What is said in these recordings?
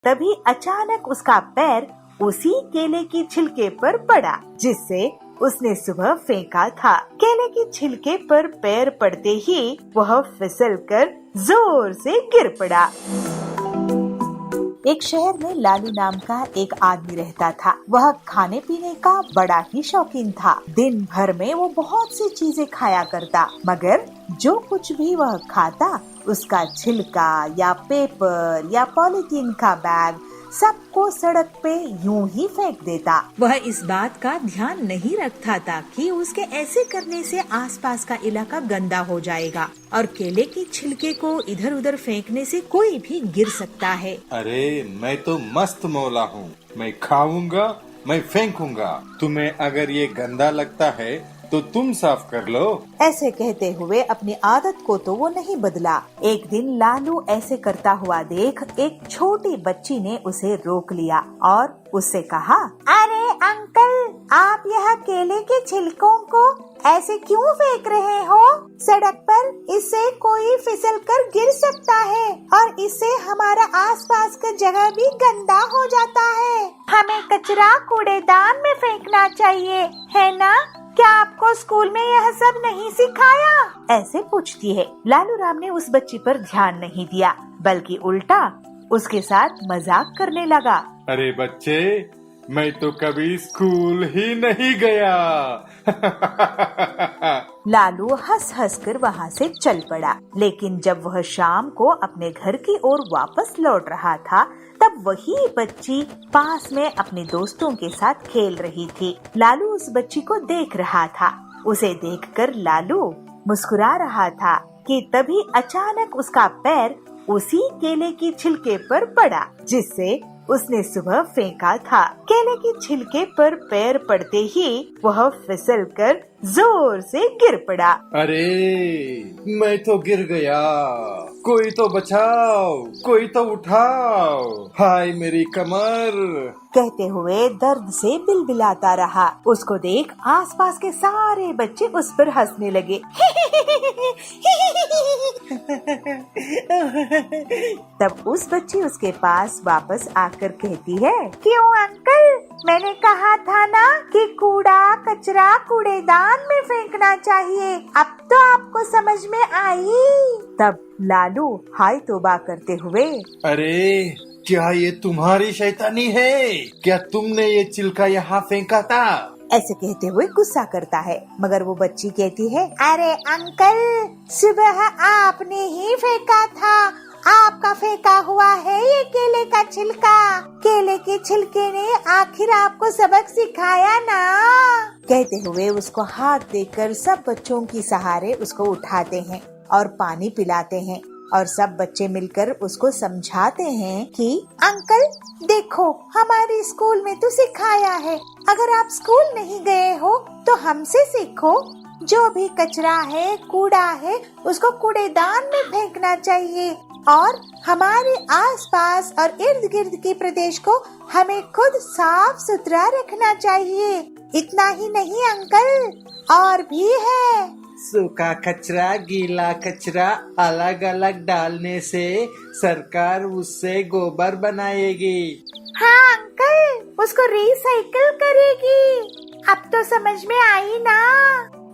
तभी अचानक उसका पैर उसी केले की छिलके पर पड़ा जिससे उसने सुबह फेंका था। केले की छिलके पर पैर पड़ते ही वह फिसलकर जोर से गिर पड़ा। एक शहर में लालू नाम का एक आदमी रहता था। वह खाने पीने का बड़ा ही शौकीन था। दिन भर में वो बहुत सी चीजें खाया करता, मगर जो कुछ भी वह खाता उसका छिलका या पेपर या पॉलीथीन का बैग सबको सड़क पे यूं ही फेंक देता। वह इस बात का ध्यान नहीं रखता था कि उसके ऐसे करने से आसपास का इलाका गंदा हो जाएगा और केले की छिलके को इधर उधर फेंकने से कोई भी गिर सकता है। अरे मैं तो मस्त मौला हूँ, मैं खाऊंगा, मैं फेंकूंगा। तुम्हें अगर ये गंदा लगता है तो तुम साफ कर लो। ऐसे कहते हुए अपनी आदत को तो वो नहीं बदला। एक दिन लालू ऐसे करता हुआ देख एक छोटी बच्ची ने उसे रोक लिया और उससे कहा, अरे अंकल, आप यह केले के छिलकों को ऐसे क्यों फेंक रहे हो? सड़क पर इससे कोई फिसल कर गिर सकता है और इससे हमारा आसपास का जगह भी गंदा हो जाता है। हमें कचरा कूड़ेदान में फेंकना चाहिए, है ना? क्या आपको स्कूल में यह सब नहीं सिखाया? ऐसे पूछती है। लालू राम ने उस बच्ची पर ध्यान नहीं दिया, बल्कि उल्टा उसके साथ मजाक करने लगा। अरे बच्चे, मैं तो कभी स्कूल ही नहीं गया। लालू हंस हंस कर वहाँ से चल पड़ा। लेकिन जब वह शाम को अपने घर की ओर वापस लौट रहा था, तब वही बच्ची पास में अपने दोस्तों के साथ खेल रही थी। लालू उस बच्ची को देख रहा था। उसे देखकर लालू मुस्कुरा रहा था कि तभी अचानक उसका पैर उसी केले की छिलके पर पड़ा जिससे उसने सुबह फेंका था। केले की छिलके पर पैर पड़ते ही वह फिसलकर जोर से गिर पड़ा। अरे मैं तो गिर गया, कोई तो बचाओ, कोई तो उठाओ, हाय मेरी कमर। कहते हुए दर्द से बिलबिलाता रहा। उसको देख आसपास के सारे बच्चे उस पर हंसने लगे। तब उस बच्ची उसके पास वापस आकर कहती है, क्यों अंकल, मैंने कहा था ना कि कूड़ा कचरा कूड़ेदान में फेंकना चाहिए। अब तो आपको समझ में आई। तब लालू हाय तौबा करते हुए, अरे क्या ये तुम्हारी शैतानी है? क्या तुमने ये छिलका यहाँ फेंका था? ऐसे कहते हुए गुस्सा करता है, मगर वो बच्ची कहती है, अरे अंकल, सुबह आपने ही फेंका था। आपका फेंका हुआ है ये केले का छिलका। केले के छिलके ने आखिर आपको सबक सिखाया ना। कहते हुए उसको हाथ देकर सब बच्चों की सहारे उसको उठाते हैं और पानी पिलाते हैं और सब बच्चे मिलकर उसको समझाते हैं कि अंकल देखो, हमारे स्कूल में तो सिखाया है, अगर आप स्कूल नहीं गए हो तो हमसे सीखो। जो भी कचरा है, कूड़ा है, उसको कूड़ेदान में फेंकना चाहिए और हमारे आसपास और इर्द गिर्द के प्रदेश को हमें खुद साफ सुथरा रखना चाहिए। इतना ही नहीं अंकल, और भी है। सूखा कचरा गीला कचरा अलग अलग डालने से सरकार उससे गोबर बनाएगी। हाँ अंकल, उसको रिसाइकिल करेगी। अब तो समझ में आई ना।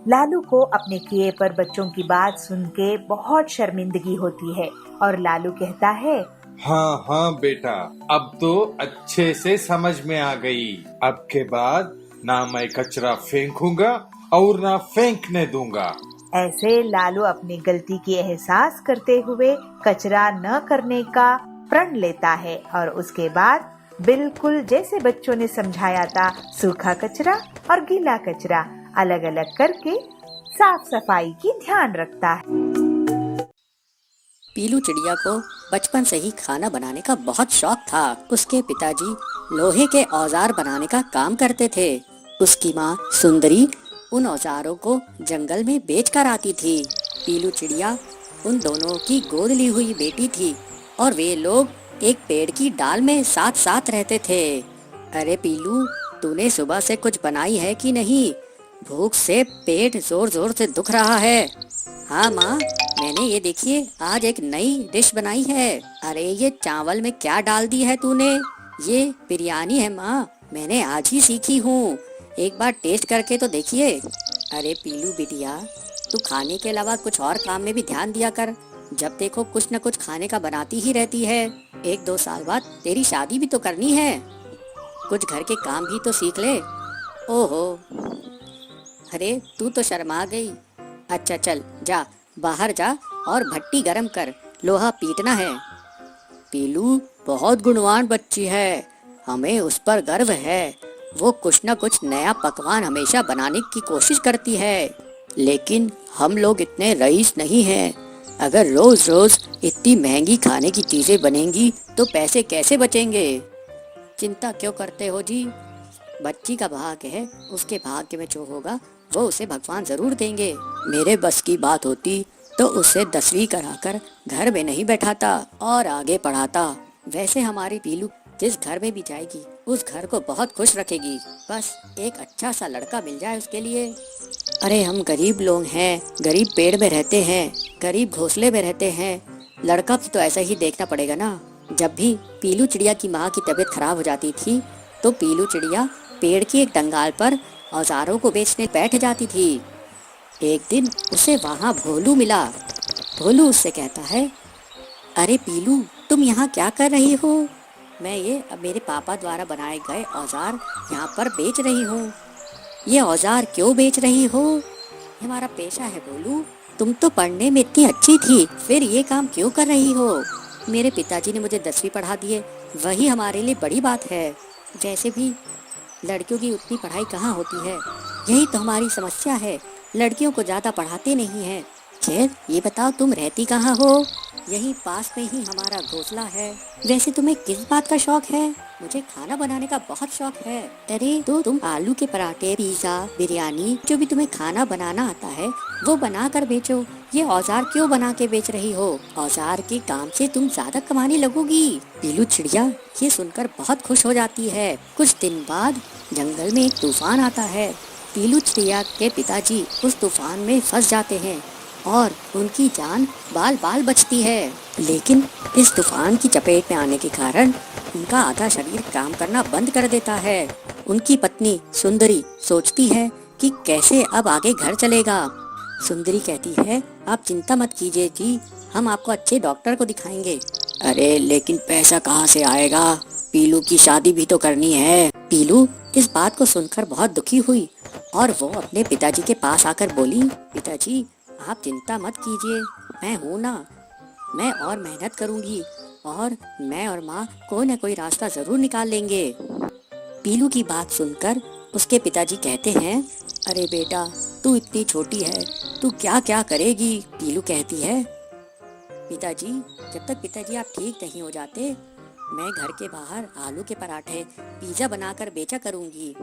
लालू को अपने किए पर बच्चों की बात सुन के बहुत शर्मिंदगी होती है और लालू कहता है, हाँ हाँ बेटा, अब तो अच्छे से समझ में आ गई। अब के बाद ना मैं कचरा फेंकूंगा और ना फेंकने दूंगा। ऐसे लालू अपनी गलती की एहसास करते हुए कचरा न करने का प्रण लेता है और उसके बाद बिल्कुल जैसे बच्चों ने समझाया था, सूखा कचरा और गीला कचरा अलग अलग करके साफ सफाई की ध्यान रखता है। पीलू चिड़िया को बचपन से ही खाना बनाने का बहुत शौक था। उसके पिताजी लोहे के औजार बनाने का काम करते थे। उसकी माँ सुंदरी उन औजारों को जंगल में बेच कर आती थी। पीलू चिड़िया उन दोनों की गोद ली हुई बेटी थी और वे लोग एक पेड़ की डाल में साथ साथ रहते थे। अरे पीलू, तूने सुबह से कुछ बनाई है कि नहीं? भूख से पेट जोर जोर से दुख रहा है। हाँ माँ, मैंने ये देखिए आज एक नई डिश बनाई है। अरे ये चावल में क्या डाल दी है तूने? ये बिरयानी है माँ, मैंने आज ही सीखी हूँ, एक बार टेस्ट करके तो देखिए। अरे पीलू बिटिया, तू खाने के अलावा कुछ और काम में भी ध्यान दिया कर। जब देखो कुछ न कुछ खाने का बनाती ही रहती है। 1-2 साल बाद तेरी शादी भी तो करनी है, कुछ घर के काम भी तो सीख ले। ओहो, अरे तू तो शर्मा गई। अच्छा चल जा, बाहर जा और भट्टी गरम कर, लोहा पीटना है। पीलू बहुत गुणवान बच्ची है, हमें उस पर गर्व है। वो कुछ न कुछ नया पकवान हमेशा बनाने की कोशिश करती है। लेकिन हम लोग इतने रईस नहीं हैं। अगर रोज रोज इतनी महंगी खाने की चीजें बनेंगी तो पैसे कैसे बचेंगे? चिंता क्यों करते हो जी? बच्ची का भाग्य है, उसके भाग्य में जो होगा वो उसे भगवान जरूर देंगे। मेरे बस की बात होती तो उसे 10वीं कराकर घर में नहीं बैठाता और आगे पढ़ाता। वैसे हमारी पीलू जिस घर में भी जाएगी उस घर को बहुत खुश रखेगी। बस एक अच्छा सा लड़का मिल जाए उसके लिए। अरे हम गरीब लोग हैं, गरीब पेड़ में रहते हैं, गरीब घोंसले में रहते हैं, लड़का भी तो ऐसा ही देखना पड़ेगा ना। जब भी पीलू चिड़िया की माँ की तबीयत खराब हो जाती थी तो पीलू चिड़िया पेड़ की एक डंगाल पर औजारों को बेचने बैठ जाती थी। एक दिन उसे वहाँ भोलू मिला। भोलू उससे कहता है, अरे पीलू, तुम यहाँ क्या कर रही हो? मैं ये मेरे पापा द्वारा बनाए गए औजार यहाँ पर बेच रही हूँ। ये औजार क्यों बेच रही हो? ये हमारा पेशा है भोलू। तुम तो पढ़ने में इतनी अच्छी थी, फिर ये काम क्यों कर रही हो? मेरे पिताजी ने मुझे 10वीं पढ़ा दिए, वही हमारे लिए बड़ी बात है। वैसे भी लड़कियों की उतनी पढ़ाई कहाँ होती है, यही तो हमारी समस्या है, लड़कियों को ज़्यादा पढ़ाते नहीं हैं। खैर ये बताओ तुम रहती कहाँ हो? यही पास में ही हमारा घोंसला है। वैसे तुम्हें किस बात का शौक है? मुझे खाना बनाने का बहुत शौक है। अरे तो तुम आलू के पराठे, पिज्जा, बिरयानी, जो भी तुम्हें खाना बनाना आता है वो बना कर बेचो। ये औजार क्यों बना के बेच रही हो? औजार के काम से तुम ज्यादा कमाने लगोगी। पीलू चिड़िया ये सुनकर बहुत खुश हो जाती है। कुछ दिन बाद जंगल में एक तूफान आता है। पीलू चिड़िया के पिताजी उस तूफान में फंस जाते हैं और उनकी जान बाल बाल बचती है। लेकिन इस तूफान की चपेट में आने के कारण उनका आधा शरीर काम करना बंद कर देता है। उनकी पत्नी सुंदरी सोचती है कि कैसे अब आगे घर चलेगा। सुंदरी कहती है, आप चिंता मत कीजिए जी, हम आपको अच्छे डॉक्टर को दिखाएंगे। अरे लेकिन पैसा कहाँ से आएगा? पीलू की शादी भी तो करनी है। पीलू इस बात को सुनकर बहुत दुखी हुई और वो अपने पिताजी के पास आकर बोली, पिताजी आप चिंता मत कीजिए, मैं हूँ ना, मैं और मेहनत करूँगी और मैं और माँ कोई न कोई रास्ता जरूर निकाल लेंगे। पीलू की बात सुनकर उसके पिताजी कहते हैं, अरे बेटा तू इतनी छोटी है, तू क्या क्या करेगी? पीलू कहती है, पिताजी जब तक पिताजी आप ठीक नहीं हो जाते मैं घर के बाहर आलू के पराठे, पिज्जा बनाकर बेचा करूँगी।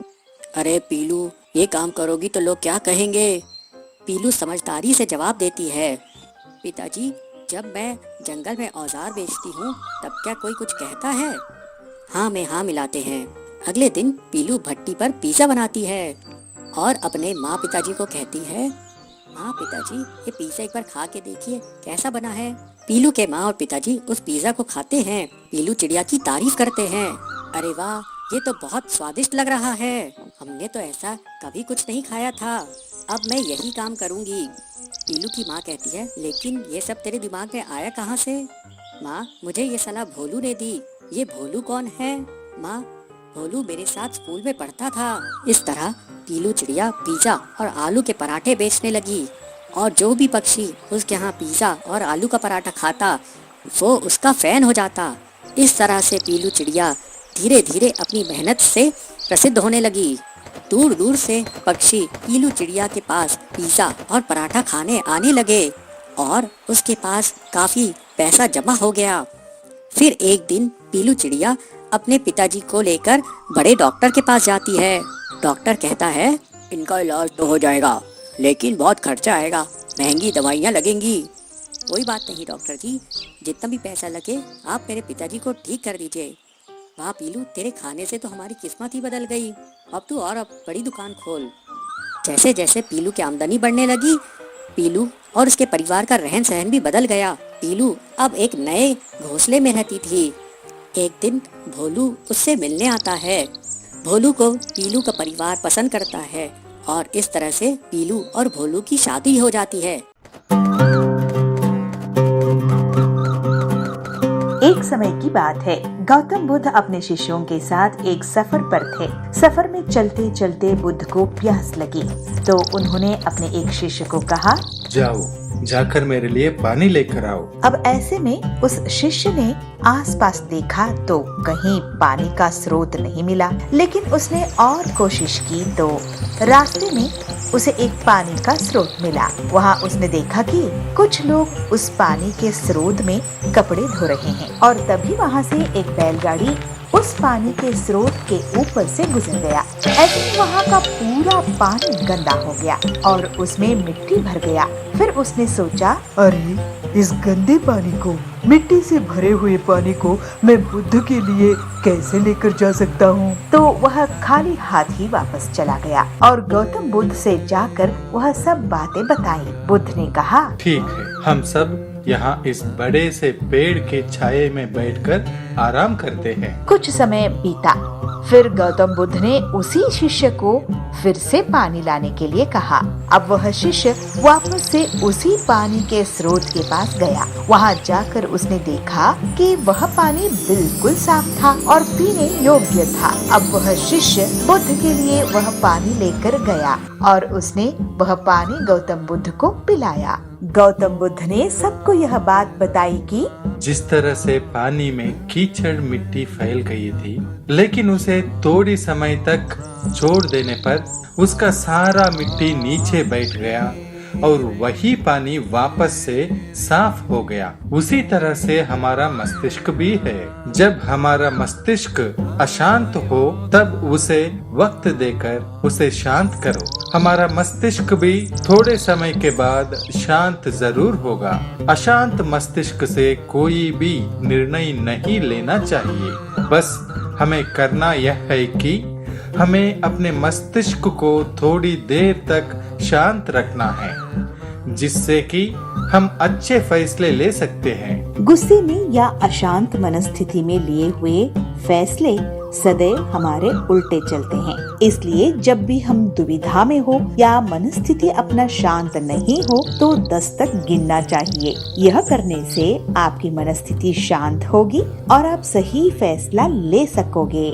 अरे पीलू ये काम करोगी तो लोग क्या कहेंगे? पीलू समझदारी से जवाब देती है, पिताजी जब मैं जंगल में औजार बेचती हूँ तब क्या कोई कुछ कहता है? हाँ में हाँ मिलाते हैं। अगले दिन पीलू भट्टी पर पिज्जा बनाती है और अपने माँ पिताजी को कहती है, माँ पिताजी ये पिज्जा एक बार खा के देखिए कैसा बना है। पीलू के माँ और पिताजी उस पिज्जा को खाते हैं। पीलू चिड़िया की तारीफ करते हैं, अरे वाह ये तो बहुत स्वादिष्ट लग रहा है, हमने तो ऐसा कभी कुछ नहीं खाया था, अब मैं यही काम करूँगी। पीलू की माँ कहती है, लेकिन ये सब तेरे दिमाग में आया कहाँ से? माँ मुझे ये सलाह भोलू ने दी। ये भोलू कौन है? माँ भोलू मेरे साथ स्कूल में पढ़ता था। इस तरह पीलू चिड़िया पिज्जा और आलू के पराठे बेचने लगी और जो भी पक्षी उसके यहाँ पिज्जा और आलू का पराठा खाता वो उसका फैन हो जाता। इस तरह से पीलू चिड़िया धीरे धीरे अपनी मेहनत से प्रसिद्ध होने लगी। दूर दूर से पक्षी पीलू चिड़िया के पास पिज्जा और पराठा खाने आने लगे और उसके पास काफी पैसा जमा हो गया। फिर एक दिन पीलू चिड़िया अपने पिताजी को लेकर बड़े डॉक्टर के पास जाती है। डॉक्टर कहता है, इनका इलाज तो हो जाएगा लेकिन बहुत खर्चा आएगा, महंगी दवाइयाँ लगेंगी। कोई बात नहीं डॉक्टर जी, जितना भी पैसा लगे आप मेरे पिताजी को ठीक कर दीजिए। वाह पीलू तेरे खाने से तो हमारी किस्मत ही बदल गई, अब तू और अब बड़ी दुकान खोल। जैसे जैसे पीलू की आमदनी बढ़ने लगी पीलू और उसके परिवार का रहन सहन भी बदल गया। पीलू अब एक नए घोंसले में रहती थी। एक दिन भोलू उससे मिलने आता है। भोलू को पीलू का परिवार पसंद करता है और इस तरह से पीलू और भोलू की शादी हो जाती है। एक समय की बात है, गौतम बुद्ध अपने शिष्यों के साथ एक सफर पर थे। सफर में चलते चलते बुद्ध को प्यास लगी, तो उन्होंने अपने एक शिष्य को कहा, जाओ जाकर मेरे लिए पानी लेकर आओ। अब ऐसे में उस शिष्य ने आसपास देखा तो कहीं पानी का स्रोत नहीं मिला, लेकिन उसने और कोशिश की तो रास्ते में उसे एक पानी का स्रोत मिला। वहाँ उसने देखा कि कुछ लोग उस पानी के स्रोत में कपड़े धो रहे हैं और तभी वहाँ से एक बैलगाड़ी उस पानी के स्रोत के ऊपर से गुजर गया। ऐसे में वहाँ का पूरा पानी गंदा हो गया और उसमें मिट्टी भर गया। फिर उसने सोचा, अरे इस गंदे पानी को, मिट्टी से भरे हुए पानी को मैं बुद्ध के लिए कैसे लेकर जा सकता हूँ। तो वह खाली हाथ ही वापस चला गया और गौतम बुद्ध से जाकर वह सब बातें बताई। बुद्ध ने कहा, ठीक है, हम सब यहाँ इस बड़े से पेड़ के छाये में बैठकर आराम करते हैं। कुछ समय बीता। फिर गौतम बुद्ध ने उसी शिष्य को फिर से पानी लाने के लिए कहा। अब वह शिष्य वापस से उसी पानी के स्रोत के पास गया। वहाँ जाकर उसने देखा कि वह पानी बिल्कुल साफ था और पीने योग्य था। अब वह शिष्य बुद्ध के लिए वह पानी लेकर गया और उसने वह पानी गौतम बुद्ध को पिलाया। गौतम बुद्ध ने सबको यह बात बताई कि जिस तरह से पानी में कीचड़ मिट्टी फैल गई थी, लेकिन उसे थोड़ी समय तक छोड़ देने पर उसका सारा मिट्टी नीचे बैठ गया और वही पानी वापस से साफ हो गया। उसी तरह से हमारा मस्तिष्क भी है। जब हमारा मस्तिष्क अशांत हो तब उसे वक्त देकर उसे शांत करो। हमारा मस्तिष्क भी थोड़े समय के बाद शांत जरूर होगा। अशांत मस्तिष्क से कोई भी निर्णय नहीं लेना चाहिए। बस हमें करना यह है कि हमें अपने मस्तिष्क को थोड़ी देर तक शांत रखना है, जिससे कि हम अच्छे फैसले ले सकते हैं। गुस्से में या अशांत मनस्थिति में लिए हुए फैसले सदैव हमारे उल्टे चलते हैं। इसलिए जब भी हम दुविधा में हो या मनस्थिति अपना शांत नहीं हो तो 10 तक गिनना चाहिए। यह करने से आपकी मनस्थिति शांत होगी और आप सही फैसला ले सकोगे।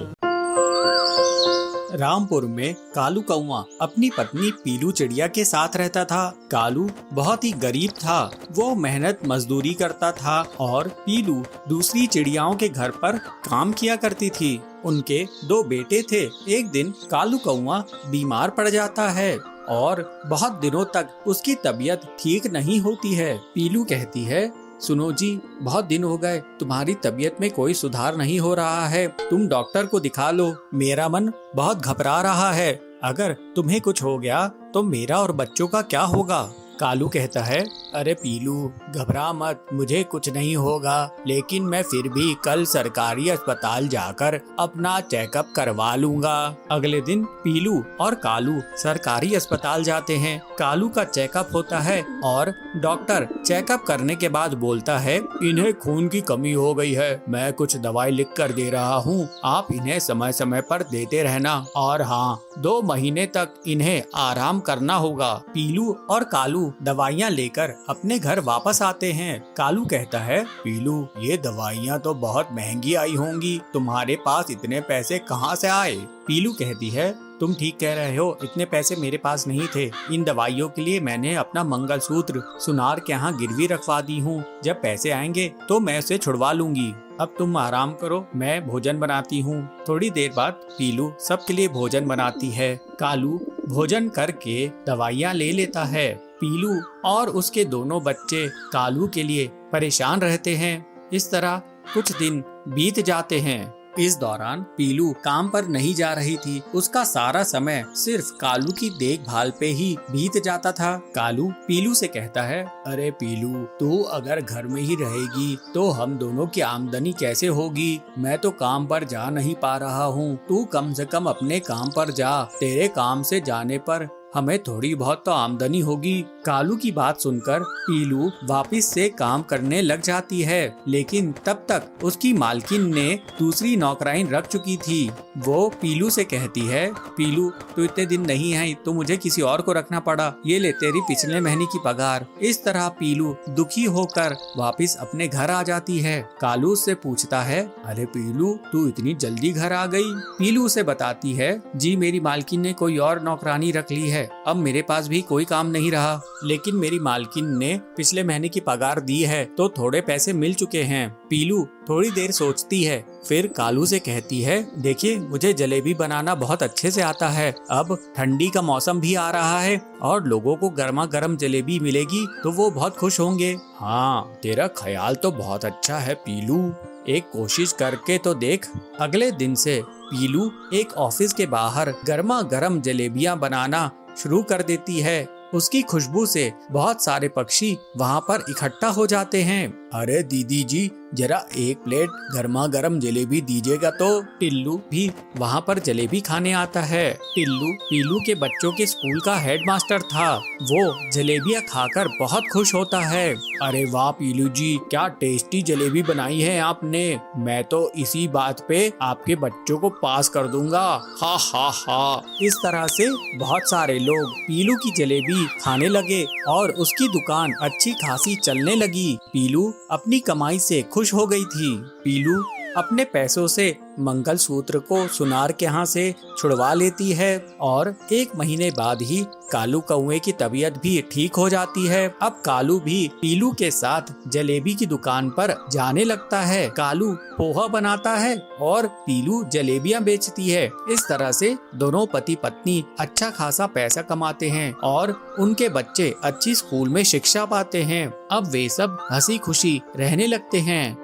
रामपुर में कालू कौआ अपनी पत्नी पीलू चिड़िया के साथ रहता था। कालू बहुत ही गरीब था। वो मेहनत मजदूरी करता था और पीलू दूसरी चिड़ियाओं के घर पर काम किया करती थी। उनके 2 बेटे थे। एक दिन कालू कौआ बीमार पड़ जाता है और बहुत दिनों तक उसकी तबीयत ठीक नहीं होती है। पीलू कहती है, सुनो जी, बहुत दिन हो गए, तुम्हारी तबीयत में कोई सुधार नहीं हो रहा है। तुम डॉक्टर को दिखा लो। मेरा मन बहुत घबरा रहा है। अगर तुम्हें कुछ हो गया तो मेरा और बच्चों का क्या होगा? कालू कहता है, अरे पीलू, घबरा मत, मुझे कुछ नहीं होगा, लेकिन मैं फिर भी कल सरकारी अस्पताल जाकर अपना चेकअप करवा लूंगा। अगले दिन पीलू और कालू सरकारी अस्पताल जाते हैं। कालू का चेकअप होता है और डॉक्टर चेकअप करने के बाद बोलता है, इन्हें खून की कमी हो गई है। मैं कुछ दवाई लिख कर दे रहा हूँ, आप इन्हें समय समय पर देते रहना और हाँ, 2 महीने तक इन्हें आराम करना होगा। पीलू और कालू दवाइयाँ लेकर अपने घर वापस आते हैं। कालू कहता है, पीलू, ये दवाइयाँ तो बहुत महंगी आई होंगी, तुम्हारे पास इतने पैसे कहाँ से आए? पीलू कहती है, तुम ठीक कह रहे हो, इतने पैसे मेरे पास नहीं थे। इन दवाइयों के लिए मैंने अपना मंगलसूत्र सुनार के यहाँ गिरवी रखवा दी हूँ। जब पैसे आएंगे तो मैं उसे छुड़वा लूंगी। अब तुम आराम करो, मैं भोजन बनाती हूँ। थोड़ी देर बाद पीलू सबके लिए भोजन बनाती है। कालू भोजन करके दवाइयाँ ले लेता है। पीलू और उसके दोनों बच्चे कालू के लिए परेशान रहते हैं। इस तरह कुछ दिन बीत जाते हैं। इस दौरान पीलू काम पर नहीं जा रही थी। उसका सारा समय सिर्फ कालू की देखभाल पे ही बीत जाता था। कालू पीलू से कहता है, अरे पीलू, तू अगर घर में ही रहेगी तो हम दोनों की आमदनी कैसे होगी? मैं तो काम पर जा नहीं पा रहा हूँ, तू कम से कम अपने काम पर जा। तेरे काम से जाने पर हमें थोड़ी बहुत तो आमदनी होगी। कालू की बात सुनकर पीलू वापस से काम करने लग जाती है, लेकिन तब तक उसकी मालकिन ने दूसरी नौकराइन रख चुकी थी। वो पीलू से कहती है, पीलू तू इतने दिन नहीं आई तो मुझे किसी और को रखना पड़ा, ये ले तेरी पिछले महीने की पगार। इस तरह पीलू दुखी होकर वापस अपने घर आ जाती है। कालू उससे पूछता है, अरे पीलू तू इतनी जल्दी घर आ गई? पीलू उसे बताती है, जी मेरी मालकिन ने कोई और नौकरानी रख ली है, अब मेरे पास भी कोई काम नहीं रहा, लेकिन मेरी मालकिन ने पिछले महीने की पगार दी है तो थोड़े पैसे मिल चुके हैं। पीलू थोड़ी देर सोचती है, फिर कालू से कहती है, देखिए मुझे जलेबी बनाना बहुत अच्छे से आता है, अब ठंडी का मौसम भी आ रहा है और लोगों को गर्मा गर्म जलेबी मिलेगी तो वो बहुत खुश होंगे। हाँ तेरा ख्याल तो बहुत अच्छा है पीलू, एक कोशिश करके तो देख। अगले दिन से पीलू एक ऑफिस के बाहर गर्मा गर्म जलेबियां बनाना शुरू कर देती है। उसकी खुशबू से बहुत सारे पक्षी वहाँ पर इकट्ठा हो जाते हैं। अरे दीदी जी जरा एक प्लेट गर्मा गर्म जलेबी दीजिएगा तो। टिल्लू भी वहाँ पर जलेबी खाने आता है। टिल्लू पीलू के बच्चों के स्कूल का हेडमास्टर था। वो जलेबियाँ खाकर बहुत खुश होता है। अरे वाह पीलू जी क्या टेस्टी जलेबी बनाई है आपने, मैं तो इसी बात पे आपके बच्चों को पास कर दूंगा, हा हा हा। इस तरह से बहुत सारे लोग पीलू की जलेबी खाने लगे और उसकी दुकान अच्छी खासी चलने लगी। पीलू अपनी कमाई से खुश हो गई थी। पीलू अपने पैसों से मंगलसूत्र को सुनार के यहाँ से छुड़वा लेती है और एक महीने बाद ही कालू कौवे की तबीयत भी ठीक हो जाती है। अब कालू भी पीलू के साथ जलेबी की दुकान पर जाने लगता है। कालू पोहा बनाता है और पीलू जलेबियाँ बेचती है। इस तरह से दोनों पति पत्नी अच्छा खासा पैसा कमाते हैं और उनके बच्चे अच्छी स्कूल में शिक्षा पाते हैं। अब वे सब हंसी खुशी रहने लगते हैं।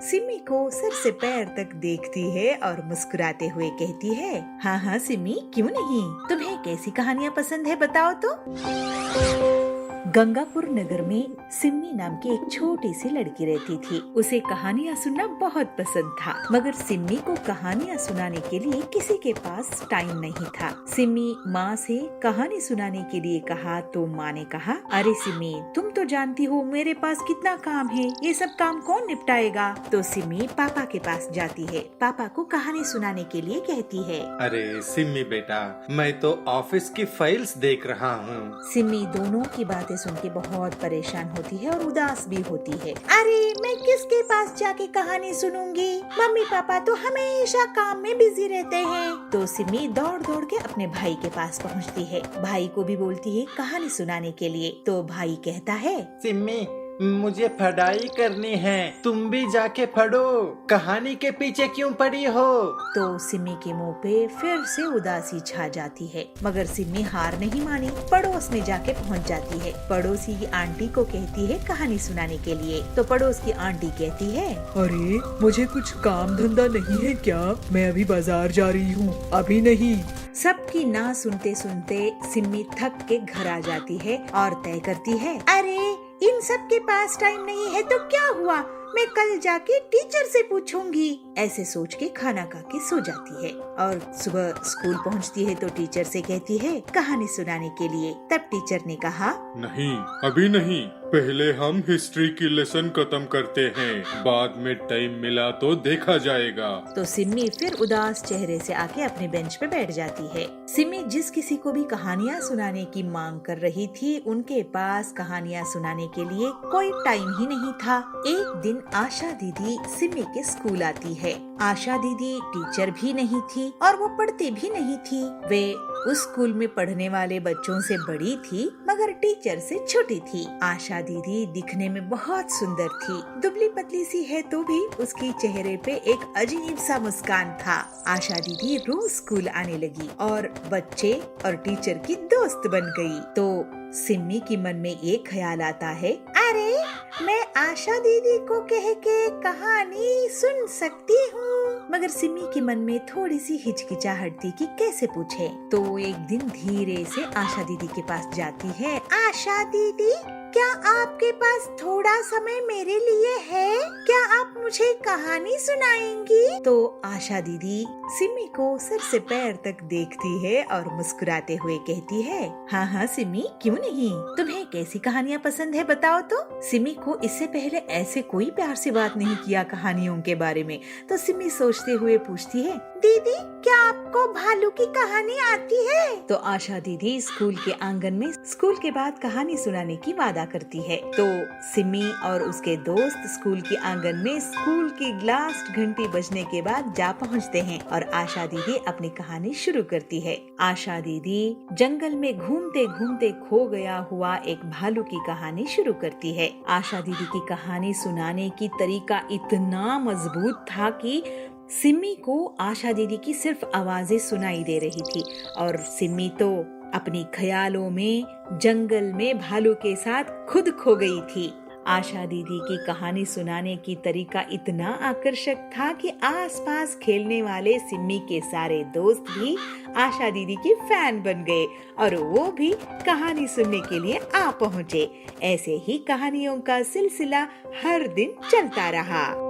सिमी को सर से पैर तक देखती है और मुस्कुराते हुए कहती है, हाँ हाँ सिमी क्यों नहीं, तुम्हें कैसी कहानियाँ पसंद है बताओ तो। गंगापुर नगर में सिमी नाम की एक छोटी सी लड़की रहती थी। उसे कहानियाँ सुनना बहुत पसंद था, मगर सिमी को कहानियाँ सुनाने के लिए किसी के पास टाइम नहीं था। सिमी माँ से कहानी सुनाने के लिए कहा तो माँ ने कहा, अरे सिमी तुम तो जानती हो मेरे पास कितना काम है, ये सब काम कौन निपटाएगा। तो सिमी पापा के पास जाती है, पापा को कहानी सुनाने के लिए कहती है। अरे सिमी बेटा मैं तो ऑफिस की फाइल्स देख रहा हूँ। सिमी दोनों की बातें सुन के बहुत परेशान होती है और उदास भी होती है। अरे मैं किसके पास जाके कहानी सुनूंगी, मम्मी पापा तो हमेशा काम में बिजी रहते हैं। तो सिमी दौड़ दौड़ के अपने भाई के पास पहुंचती है। भाई को भी बोलती है कहानी सुनाने के लिए। तो भाई कहता है, सिमी मुझे पढ़ाई करनी है, तुम भी जाके पढ़ो, कहानी के पीछे क्यों पड़ी हो। तो सिमी के मुंह पे फिर से उदासी छा जाती है, मगर सिमी हार नहीं मानी, पड़ोस में जाके पहुंच जाती है। पड़ोसी की आंटी को कहती है कहानी सुनाने के लिए। तो पड़ोस की आंटी कहती है, अरे मुझे कुछ काम धंधा नहीं है क्या, मैं अभी बाजार जा रही हूँ, अभी नहीं। सबकी ना सुनते सुनते सिमी थक के घर आ जाती है और तय करती है, अरे इन सब के पास टाइम नहीं है तो क्या हुआ, मैं कल जाके टीचर से पूछूंगी। ऐसे सोच के खाना खा के सो जाती है और सुबह स्कूल पहुंचती है तो टीचर से कहती है कहानी सुनाने के लिए। तब टीचर ने कहा, नहीं अभी नहीं, पहले हम हिस्ट्री की लेसन खत्म करते हैं, बाद में टाइम मिला तो देखा जाएगा। तो सिमी फिर उदास चेहरे से आके अपने बेंच पे बैठ जाती है। सिमी जिस किसी को भी कहानियाँ सुनाने की मांग कर रही थी, उनके पास कहानियाँ सुनाने के लिए कोई टाइम ही नहीं था। एक दिन आशा दीदी सिमी के स्कूल आती है। आशा दीदी टीचर भी नहीं थी और वो पढ़ती भी नहीं थी। वे उस स्कूल में पढ़ने वाले बच्चों से बड़ी थी, मगर टीचर से छोटी थी। आशा दीदी दिखने में बहुत सुंदर थी, दुबली पतली सी है तो भी उसकी चेहरे पे एक अजीब सा मुस्कान था। आशा दीदी रोज स्कूल आने लगी और बच्चे और टीचर की दोस्त बन गई। तो सिमी की मन में एक ख्याल आता है, अरे मैं आशा दीदी को कह के कहानी सुन सकती हूँ, मगर सिमी के मन में थोड़ी सी हिचकिचाहट थी कि कैसे पूछे। तो वो एक दिन धीरे से आशा दीदी के पास जाती है। आशा दीदी, क्या आपके पास थोड़ा समय मेरे लिए है? क्या आप मुझे कहानी सुनाएंगी? तो आशा दीदी सिमी को सर से पैर तक देखती है और मुस्कुराते हुए कहती है, हाँ हाँ सिमी, क्यों नहीं, तुम्हें कैसी कहानियाँ पसंद है बताओ तो। सिमी को इससे पहले ऐसे कोई प्यार से बात नहीं किया कहानियों के बारे में। तो सिमी सोचते हुए पूछती है, दीदी क्या आपको भालू की कहानी आती है? तो आशा दीदी स्कूल के आंगन में स्कूल के बाद कहानी सुनाने की वादा करती है। तो सिमी और उसके दोस्त स्कूल के आंगन में स्कूल की लास्ट घंटी बजने के बाद जा पहुंचते हैं और आशा दीदी अपनी कहानी शुरू करती है। आशा दीदी जंगल में घूमते घूमते खो गया हुआ एक भालू की कहानी शुरू करती है। आशा दीदी की कहानी सुनाने की तरीका इतना मजबूत था कि सिमी को आशा दीदी की सिर्फ आवाजें सुनाई दे रही थी और सिमी तो अपनी ख्यालों में जंगल में भालू के साथ खुद खो गई थी। आशा दीदी की कहानी सुनाने की तरीका इतना आकर्षक था कि आसपास खेलने वाले सिमी के सारे दोस्त भी आशा दीदी की फैन बन गए और वो भी कहानी सुनने के लिए आ पहुँचे। ऐसे ही कहानियों का सिलसिला हर दिन चलता रहा।